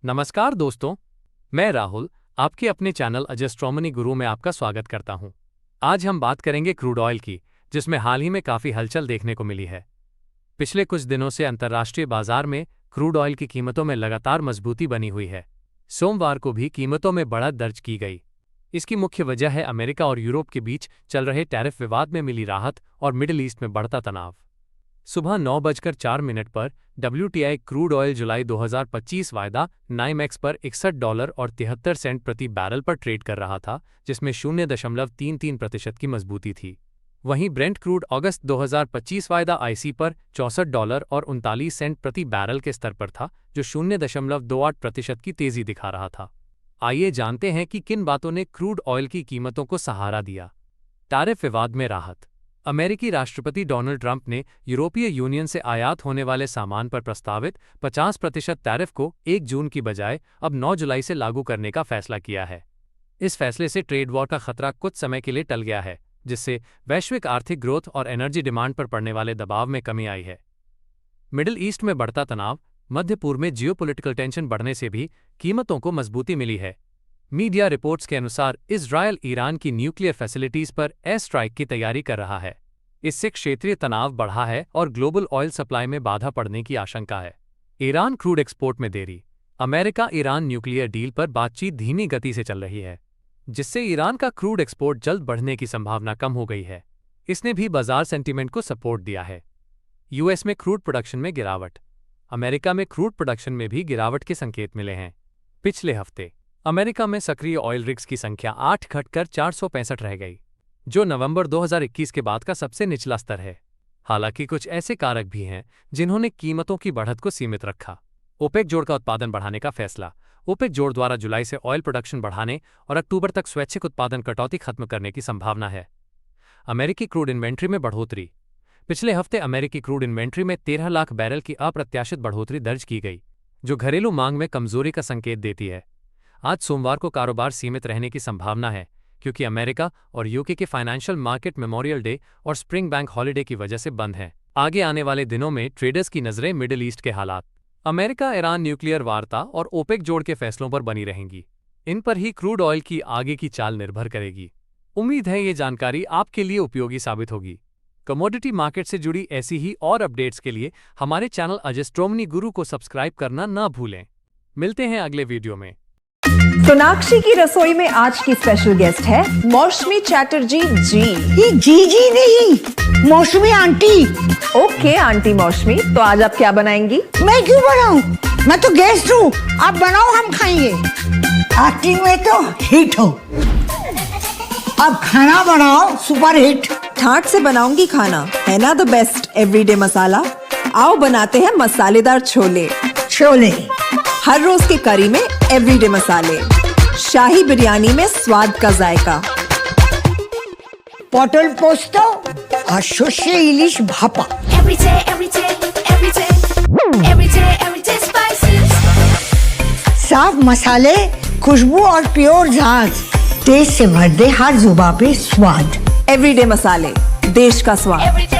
नमस्कार दोस्तों, मैं राहुल आपके अपने चैनल एस्ट्रोनॉमी गुरु में आपका स्वागत करता हूं। आज हम बात करेंगे क्रूड ऑयल की, जिसमें हाल ही में काफ़ी हलचल देखने को मिली है। पिछले कुछ दिनों से अंतर्राष्ट्रीय बाजार में क्रूड ऑयल की कीमतों में लगातार मजबूती बनी हुई है। सोमवार को भी कीमतों में बढ़त दर्ज की गई। इसकी मुख्य वजह है अमेरिका और यूरोप के बीच चल रहे टैरिफ विवाद में मिली राहत और मिडिल ईस्ट में बढ़ता तनाव। सुबह 9:04 पर WTI क्रूड ऑयल जुलाई 2025 वायदा NYMEX पर $61.73 प्रति बैरल पर ट्रेड कर रहा था, जिसमें 0.33% की मजबूती थी। वहीं ब्रेंट क्रूड अगस्त 2025 वायदा IC पर $64.39 प्रति बैरल के स्तर पर था, जो 0.28% की तेजी दिखा रहा था। आइए जानते हैं कि किन बातों ने क्रूड ऑयल की कीमतों को सहारा दिया। टैरिफ विवाद में राहत। अमेरिकी राष्ट्रपति डोनाल्ड ट्रंप ने यूरोपीय यूनियन से आयात होने वाले सामान पर प्रस्तावित 50% टैरिफ को 1 जून की बजाय अब 9 जुलाई से लागू करने का फैसला किया है। इस फैसले से ट्रेड वॉर का खतरा कुछ समय के लिए टल गया है, जिससे वैश्विक आर्थिक ग्रोथ और एनर्जी डिमांड पर पड़ने वाले दबाव में कमी आई है। मिडिल ईस्ट में बढ़ता तनाव। मध्य पूर्व में जियोपॉलिटिकल टेंशन बढ़ने से भी कीमतों को मजबूती मिली है। मीडिया रिपोर्ट्स के अनुसार इजरायल ईरान की न्यूक्लियर फैसिलिटीज पर एयर स्ट्राइक की तैयारी कर रहा है। इससे क्षेत्रीय तनाव बढ़ा है और ग्लोबल ऑयल सप्लाई में बाधा पड़ने की आशंका है। ईरान क्रूड एक्सपोर्ट में देरी। अमेरिका ईरान न्यूक्लियर डील पर बातचीत धीमी गति से चल रही है, जिससे ईरान का क्रूड एक्सपोर्ट जल्द बढ़ने की संभावना कम हो गई है। इसने भी बाजार सेंटीमेंट को सपोर्ट दिया है। यूएस में क्रूड प्रोडक्शन में गिरावट। अमेरिका में क्रूड प्रोडक्शन में भी गिरावट के संकेत मिले हैं। पिछले हफ्ते अमेरिका में सक्रिय ऑयल रिग्स की संख्या 8 घटकर 465 रह गई, जो नवंबर 2021 के बाद का सबसे निचला स्तर है। हालांकि कुछ ऐसे कारक भी हैं जिन्होंने कीमतों की बढ़त को सीमित रखा। ओपेक जोड़ का उत्पादन बढ़ाने का फैसला। ओपेक जोड़ द्वारा जुलाई से ऑयल प्रोडक्शन बढ़ाने और अक्टूबर तक स्वैच्छिक उत्पादन कटौती खत्म करने की संभावना है। अमेरिकी क्रूड इन्वेंट्री में बढ़ोतरी। पिछले हफ्ते अमेरिकी क्रूड इन्वेंट्री में 13 लाख बैरल की अप्रत्याशित बढ़ोतरी दर्ज की गई, जो घरेलू मांग में कमजोरी का संकेत देती है। आज सोमवार को कारोबार सीमित रहने की संभावना है, क्योंकि अमेरिका और यूके के फाइनेंशियल मार्केट मेमोरियल डे और स्प्रिंग बैंक हॉलिडे की वजह से बंद हैं। आगे आने वाले दिनों में ट्रेडर्स की नजरें मिडिल ईस्ट के हालात, अमेरिका ईरान न्यूक्लियर वार्ता और ओपेक जोड़ के फैसलों पर बनी रहेंगी। इन पर ही क्रूड ऑयल की आगे की चाल निर्भर करेगी। उम्मीद है ये जानकारी आपके लिए उपयोगी साबित होगी। कमोडिटी मार्केट से जुड़ी ऐसी ही और अपडेट्स के लिए हमारे चैनल एस्ट्रोनॉमी गुरु को सब्सक्राइब करना न भूलें। मिलते हैं अगले वीडियो में। सोनाक्षी की रसोई में आज की स्पेशल गेस्ट है मौसमी चैटर्जी जी। ये जी नहीं, मौसमी आंटी। ओके आंटी मौसमी, तो आज आप क्या बनाएंगी? मैं क्यों बनाऊं? मैं तो गेस्ट हूँ, आप बनाओ, हम खाएंगे। एक्टिंग में तो हिट हो, अब खाना बनाओ सुपर हिट। ठाट से बनाऊंगी खाना, है ना द बेस्ट एवरीडे मसाला। आओ बनाते हैं मसालेदार छोले। छोले हर रोज के करी में एवरीडे मसाले, शाही बिरयानी में स्वाद का जायका। पटल पोस्तो और शोषे इलिश भापा। साफ मसाले, खुशबू और प्योर झांझ, टेस्ट से भर दे हर जुबान पे स्वाद। एवरीडे मसाले, देश का स्वाद।